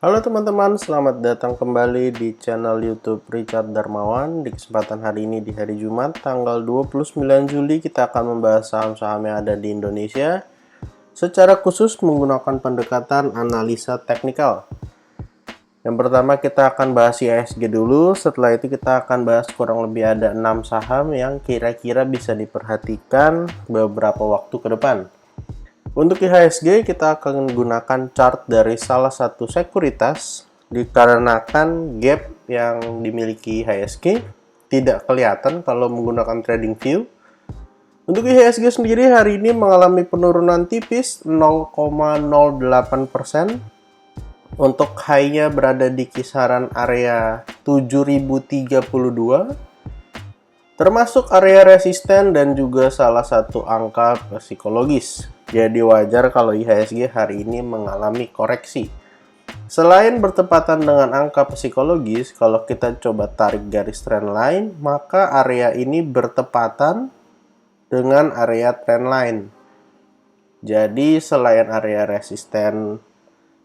Halo teman-teman, selamat datang kembali di channel YouTube Richard Darmawan. Di kesempatan hari ini di hari Jumat tanggal 29 Juli kita akan membahas saham-saham yang ada di Indonesia secara khusus menggunakan pendekatan analisa teknikal. Yang pertama kita akan bahas IHSG dulu, setelah itu kita akan bahas kurang lebih ada 6 saham yang kira-kira bisa diperhatikan beberapa waktu ke depan. Untuk IHSG kita akan menggunakan chart dari salah satu sekuritas dikarenakan gap yang dimiliki IHSG tidak kelihatan kalau menggunakan trading view. Untuk IHSG sendiri hari ini mengalami penurunan tipis 0,08%. Untuk high-nya berada di kisaran area 7032, termasuk area resisten dan juga salah satu angka psikologis. Jadi wajar kalau IHSG hari ini mengalami koreksi. Selain bertepatan dengan angka psikologis, kalau kita coba tarik garis trendline, maka area ini bertepatan dengan area trendline. Jadi selain area resisten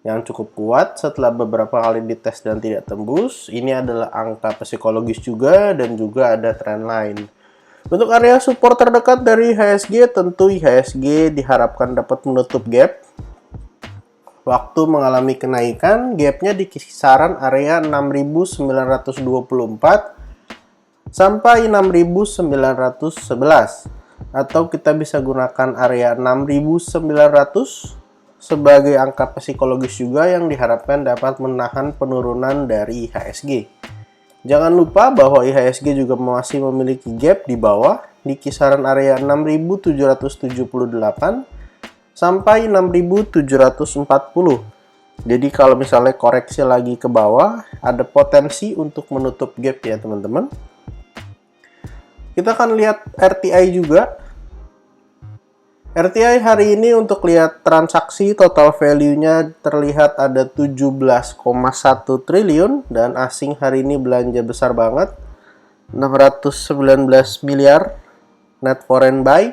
yang cukup kuat setelah beberapa kali dites dan tidak tembus, ini adalah angka psikologis juga dan juga ada trendline. Untuk area support terdekat dari IHSG, tentu IHSG diharapkan dapat menutup gap. Waktu mengalami kenaikan, gapnya di kisaran area 6.924 sampai 6.911. Atau kita bisa gunakan area 6.900 sebagai angka psikologis juga yang diharapkan dapat menahan penurunan dari IHSG. Jangan lupa bahwa IHSG juga masih memiliki gap di bawah di kisaran area 6.778 sampai 6.740. Jadi kalau misalnya koreksi lagi ke bawah, ada potensi untuk menutup gap ya teman-teman. Kita akan lihat RTI juga. RTI hari ini untuk lihat transaksi total value-nya terlihat ada 17,1 triliun dan asing hari ini belanja besar banget 619 miliar net foreign buy.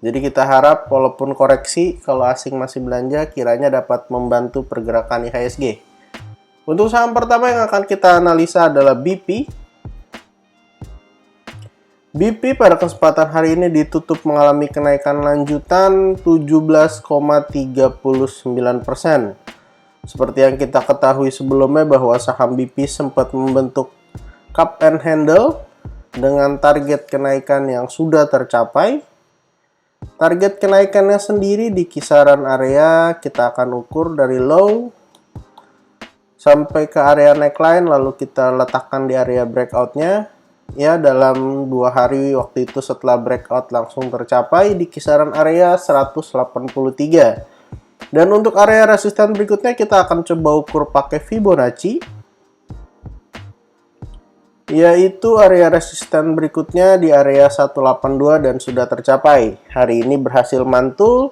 Jadi kita harap walaupun koreksi kalau asing masih belanja kiranya dapat membantu pergerakan IHSG. Untuk saham pertama yang akan kita analisa adalah BP. BP pada kesempatan hari ini ditutup mengalami kenaikan lanjutan 17,39%. Seperti yang kita ketahui sebelumnya bahwa saham BP sempat membentuk cup and handle dengan target kenaikan yang sudah tercapai. Target kenaikannya sendiri di kisaran area kita akan ukur dari low sampai ke area neckline, lalu kita letakkan di area breakout-nya. Ya, dalam 2 hari waktu itu setelah breakout langsung tercapai di kisaran area 183. Dan untuk area resisten berikutnya kita akan coba ukur pakai Fibonacci, yaitu area resisten berikutnya di area 182 dan sudah tercapai. Hari ini berhasil mantul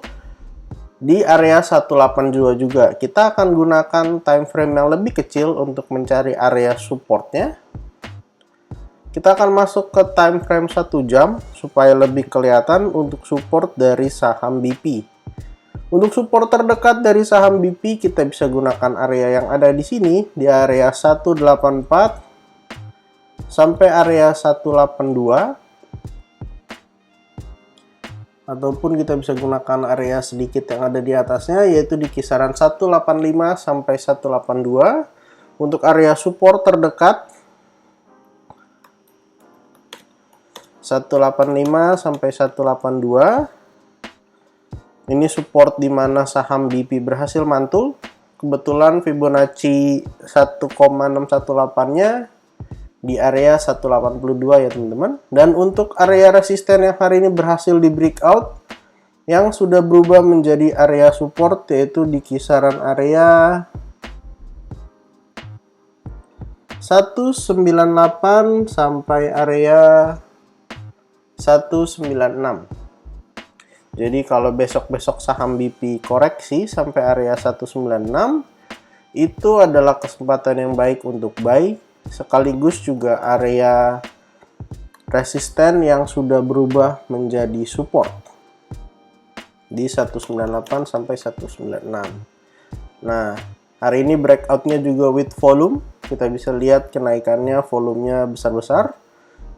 di area 182 juga. Kita akan gunakan time frame yang lebih kecil untuk mencari area supportnya. Kita akan masuk ke time frame 1 jam supaya lebih kelihatan untuk support dari saham BP. Untuk support terdekat dari saham BP kita bisa gunakan area yang ada di sini di area 184 sampai area 182. Ataupun kita bisa gunakan area sedikit yang ada di atasnya yaitu di kisaran 185 sampai 182. Untuk area support terdekat 185 sampai 182. Ini support di mana saham BP berhasil mantul. Kebetulan Fibonacci 1,618-nya di area 182 ya teman-teman. Dan untuk area resisten yang hari ini berhasil di breakout yang sudah berubah menjadi area support yaitu di kisaran area 198 sampai area 196. Jadi kalau besok-besok saham BP koreksi sampai area 196, itu adalah kesempatan yang baik untuk buy, sekaligus juga area resisten yang sudah berubah menjadi support di 198 sampai 196. Nah, Hari ini breakoutnya juga with volume. Kita bisa lihat kenaikannya, volumenya besar-besar.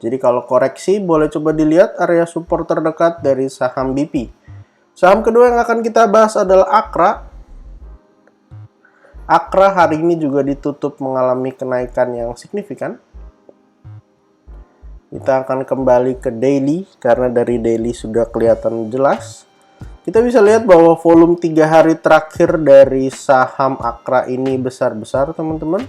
Jadi kalau koreksi boleh coba dilihat area support terdekat dari saham BP. Saham kedua yang akan kita bahas adalah Akra. Akra hari ini juga ditutup mengalami kenaikan yang signifikan. Kita akan kembali ke daily karena dari daily sudah kelihatan jelas. Kita bisa lihat bahwa volume 3 hari terakhir dari saham Akra ini besar-besar, teman-teman.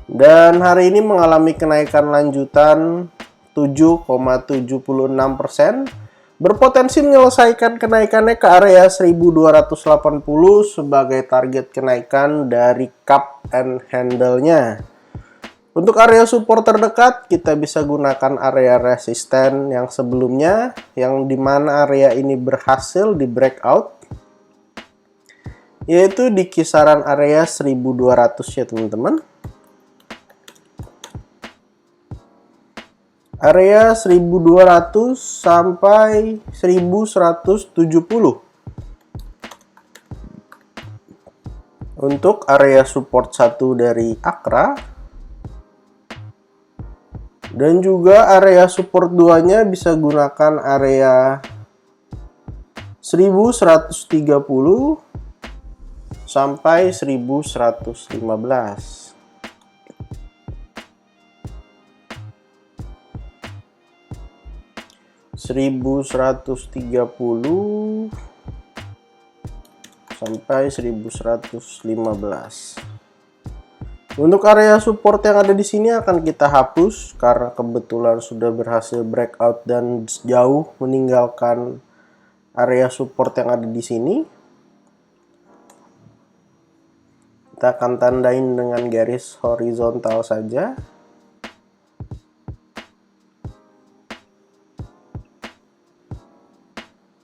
Dan hari ini mengalami kenaikan lanjutan 7,76%. Berpotensi menyelesaikan kenaikannya ke area 1280 sebagai target kenaikan dari cup and handle-nya. Untuk area support terdekat, kita bisa gunakan area resisten yang sebelumnya, yang dimana area ini berhasil di breakout, yaitu di kisaran area 1200 ya teman-teman. Area 1200 sampai 1170. Untuk area support 1 dari Akra. Dan juga area support 2-nya bisa gunakan area 1130 sampai 1115. Sampai 1115. Untuk area support yang ada di sini akan kita hapus karena kebetulan sudah berhasil breakout dan jauh meninggalkan area support yang ada di sini. Kita akan tandain dengan garis horizontal saja.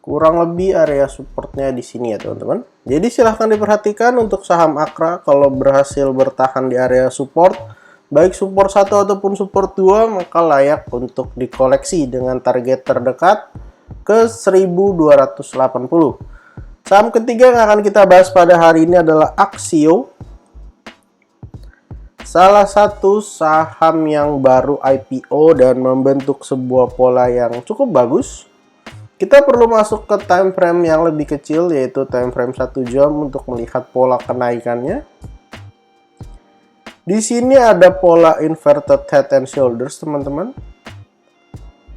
Kurang lebih area supportnya di sini ya teman-teman. Jadi silahkan diperhatikan untuk saham Akra kalau berhasil bertahan di area support, baik support 1 ataupun support 2, maka layak untuk dikoleksi dengan target terdekat ke 1280. Saham ketiga yang akan kita bahas pada hari ini adalah Axio. Salah satu saham yang baru IPO dan membentuk sebuah pola yang cukup bagus. Kita perlu masuk ke time frame yang lebih kecil, yaitu time frame 1 jam untuk melihat pola kenaikannya. Di sini ada pola inverted head and shoulders, teman-teman.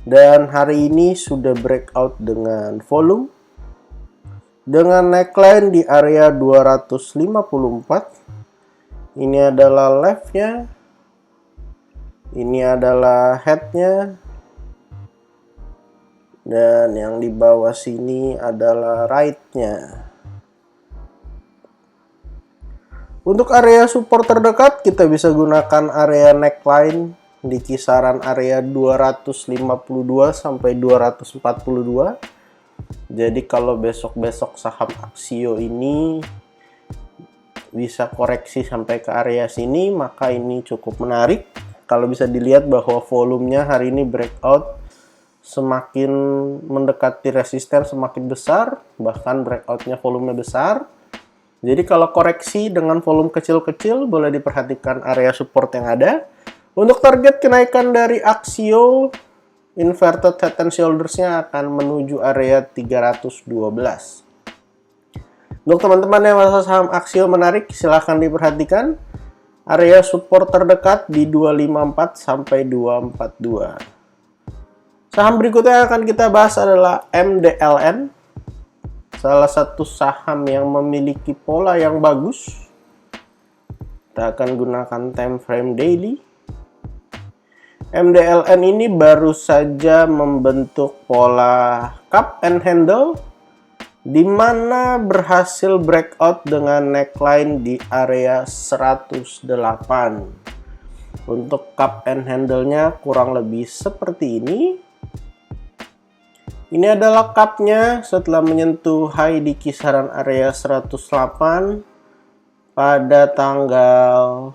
Dan hari ini sudah breakout dengan volume. Dengan neckline di area 254. Ini adalah left-nya. Ini adalah head-nya. Dan yang di bawah sini adalah right-nya. Untuk area support terdekat, kita bisa gunakan area neckline di kisaran area 252 sampai 242. Jadi kalau besok-besok saham Axio ini bisa koreksi sampai ke area sini, maka ini cukup menarik. Kalau bisa dilihat bahwa volumenya hari ini breakout semakin mendekati resisten semakin besar, bahkan breakoutnya volumenya besar. Jadi kalau koreksi dengan volume kecil-kecil boleh diperhatikan area support yang ada. Untuk target kenaikan dari Axio, inverted head and shoulders-nya akan menuju area 312. Untuk teman-teman yang merasa saham Axio menarik, silahkan diperhatikan area support terdekat di 254 sampai 242. Saham berikutnya yang akan kita bahas adalah MDLN. Salah satu saham yang memiliki pola yang bagus. Kita akan gunakan time frame daily. MDLN ini baru saja membentuk pola cup and handle, di mana berhasil breakout dengan neckline di area 108. Untuk cup and handle-nya kurang lebih seperti ini. Ini adalah cup-nya setelah menyentuh high di kisaran area 108 pada tanggal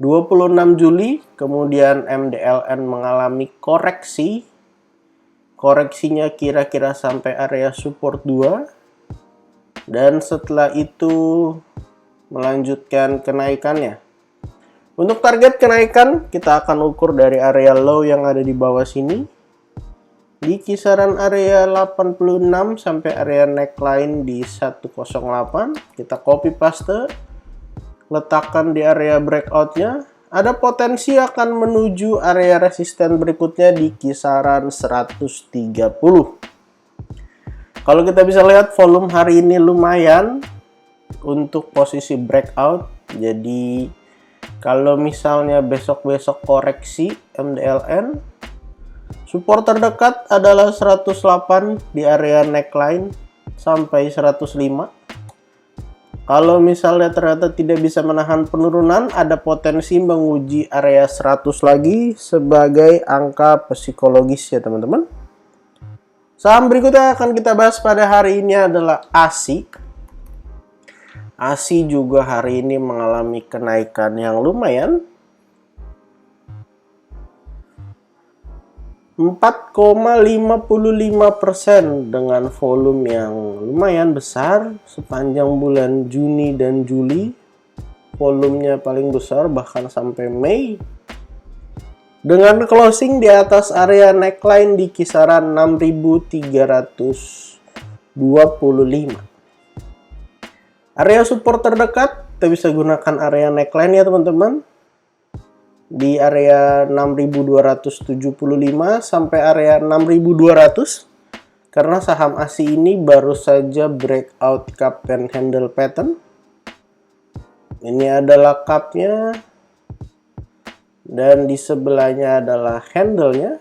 26 Juli. Kemudian MDLN mengalami koreksi. Koreksinya kira-kira sampai area support 2. dan setelah itu melanjutkan kenaikannya. Untuk target kenaikan kita akan ukur dari area low yang ada di bawah sini di kisaran area 86 sampai area neckline di 108. Kita copy paste, letakkan di area breakoutnya. Ada potensi akan menuju area resisten berikutnya di kisaran 130. Kalau kita bisa lihat volume hari ini lumayan untuk posisi breakout. Jadi kalau misalnya besok-besok koreksi MDLN, support terdekat adalah 108 di area neckline sampai 105. Kalau misalnya ternyata tidak bisa menahan penurunan, ada potensi menguji area 100 lagi sebagai angka psikologis ya teman-teman. Saham berikutnya akan kita bahas pada hari ini adalah ASI. ASI juga hari ini mengalami kenaikan yang lumayan, 4,55% dengan volume yang lumayan besar sepanjang bulan Juni dan Juli. Volumenya paling besar bahkan sampai Mei, dengan closing di atas area neckline di kisaran 6.325. Area support terdekat kita bisa gunakan area neckline ya teman-teman, di area 6.275 sampai area 6.200, karena saham ASI ini baru saja breakout cup and handle pattern. Ini adalah cupnya dan di sebelahnya adalah handle-nya.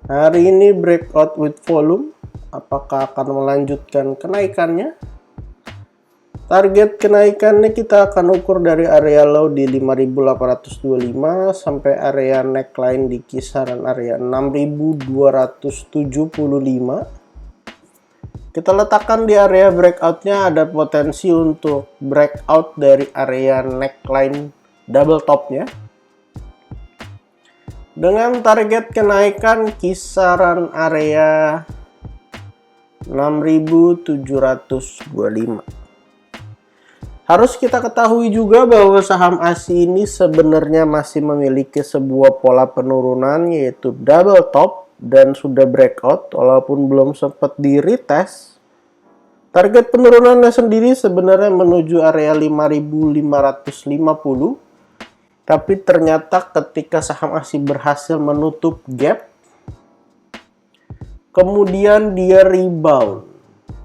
Hari ini breakout with volume. Apakah akan melanjutkan kenaikannya? Target kenaikannya kita akan ukur dari area low di 5.825 sampai area neckline di kisaran area 6.275. Kita letakkan di area breakoutnya, ada potensi untuk breakout dari area neckline double topnya dengan target kenaikan kisaran area 6.725. Harus kita ketahui juga bahwa saham ASI ini sebenarnya masih memiliki sebuah pola penurunan, yaitu double top dan sudah breakout walaupun belum sempat di retest. Target penurunannya sendiri sebenarnya menuju area 5.550, tapi ternyata ketika saham ASI berhasil menutup gap, kemudian dia rebound.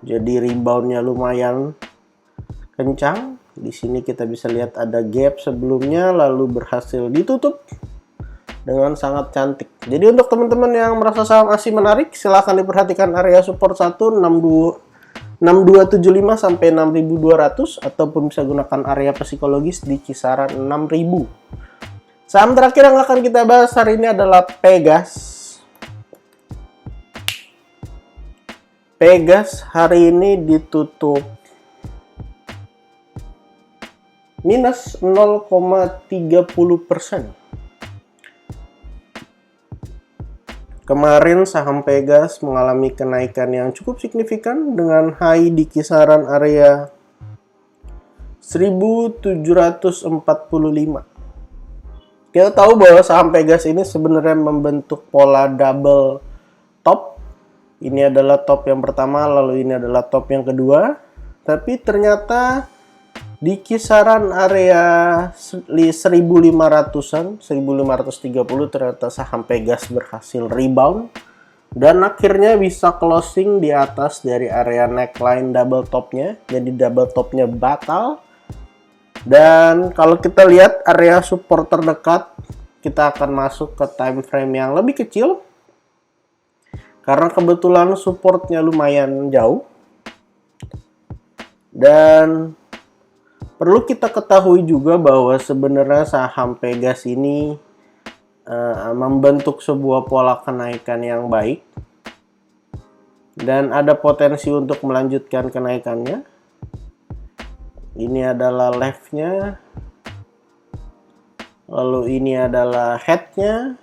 Jadi reboundnya lumayan kencang. Di sini kita bisa lihat ada gap sebelumnya lalu berhasil ditutup dengan sangat cantik. Jadi untuk teman-teman yang merasa saham ASI menarik, silahkan diperhatikan area support 6275 sampai 6200, ataupun bisa gunakan area psikologis di kisaran 6000. Saham terakhir yang akan kita bahas hari ini adalah Pegas. Pegas hari ini ditutup minus 0,30%. Kemarin saham Pegas mengalami kenaikan yang cukup signifikan dengan high di kisaran area 1745. Kita tahu bahwa saham Pegas ini sebenarnya membentuk pola double top. Ini adalah top yang pertama, lalu ini adalah top yang kedua. Tapi ternyata di kisaran area 1500-an, 1530, ternyata saham Pegas berhasil rebound dan akhirnya bisa closing di atas dari area neckline double topnya. Jadi double topnya batal. Dan kalau kita lihat area support terdekat, kita akan masuk ke time frame yang lebih kecil. Karena kebetulan supportnya lumayan jauh. Dan perlu kita ketahui juga bahwa sebenarnya saham Pegas ini membentuk sebuah pola kenaikan yang baik. Dan ada potensi untuk melanjutkan kenaikannya. Ini adalah left-nya. Lalu ini adalah head-nya.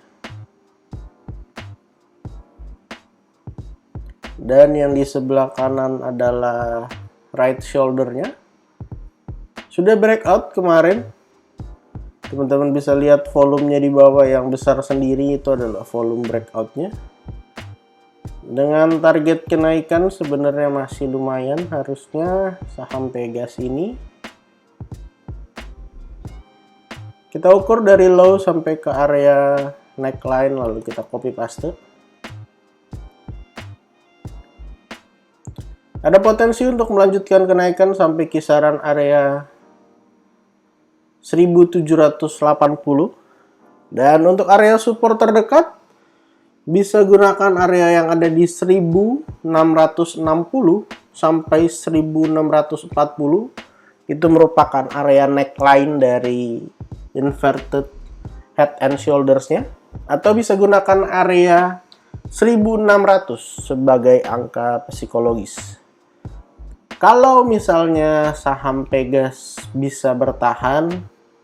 Dan yang di sebelah kanan adalah right shouldernya. Sudah breakout kemarin. Teman-teman bisa lihat volumenya di bawah yang besar sendiri, itu adalah volume breakoutnya. Dengan target kenaikan sebenarnya masih lumayan, harusnya saham Pegas ini. Kita ukur dari low sampai ke area neckline, lalu kita copy paste. Ada potensi untuk melanjutkan kenaikan sampai kisaran area 1780. Dan untuk area support terdekat bisa gunakan area yang ada di 1660 sampai 1640. Itu merupakan area neckline dari inverted head and shoulders-nya, atau bisa gunakan area 1600 sebagai angka psikologis. Kalau misalnya saham Pegas bisa bertahan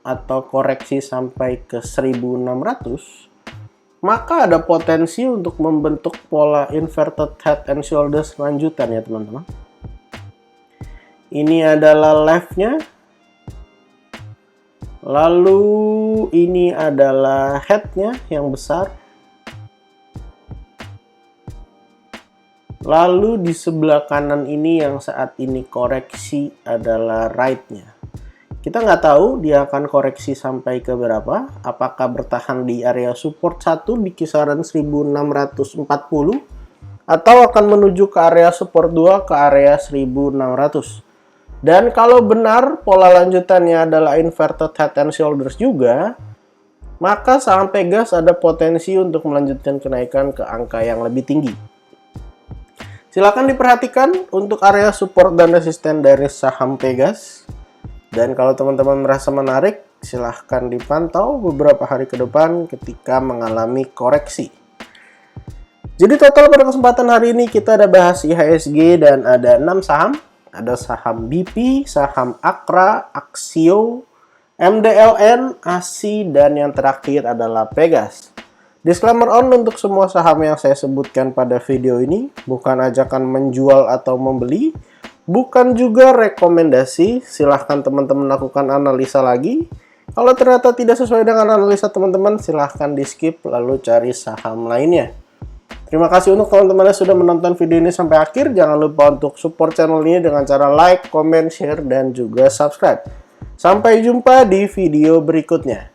atau koreksi sampai ke 1600, maka ada potensi untuk membentuk pola inverted head and shoulders lanjutan ya teman-teman. Ini adalah left-nya. Lalu ini adalah head-nya yang besar. Lalu di sebelah kanan ini yang saat ini koreksi adalah right-nya. Kita nggak tahu dia akan koreksi sampai ke berapa. Apakah bertahan di area support 1 di kisaran 1640 atau akan menuju ke area support 2 ke area 1600. Dan kalau benar pola lanjutannya adalah inverted head and shoulders juga, maka saham Pegas ada potensi untuk melanjutkan kenaikan ke angka yang lebih tinggi. Silakan diperhatikan untuk area support dan resisten dari saham Pegas. Dan kalau teman-teman merasa menarik, silahkan dipantau beberapa hari ke depan ketika mengalami koreksi. Jadi total pada kesempatan hari ini kita ada bahas IHSG dan ada 6 saham. Ada saham BP, saham Akra, Aksio, MDLN, ASI, dan yang terakhir adalah Pegas. Disclaimer on untuk semua saham yang saya sebutkan pada video ini, bukan ajakan menjual atau membeli, bukan juga rekomendasi. Silahkan teman-teman lakukan analisa lagi. Kalau ternyata tidak sesuai dengan analisa teman-teman, silahkan di skip lalu cari saham lainnya. Terima kasih untuk teman-teman yang sudah menonton video ini sampai akhir. Jangan lupa untuk support channel ini dengan cara like, comment, share, dan juga subscribe. Sampai jumpa di video berikutnya.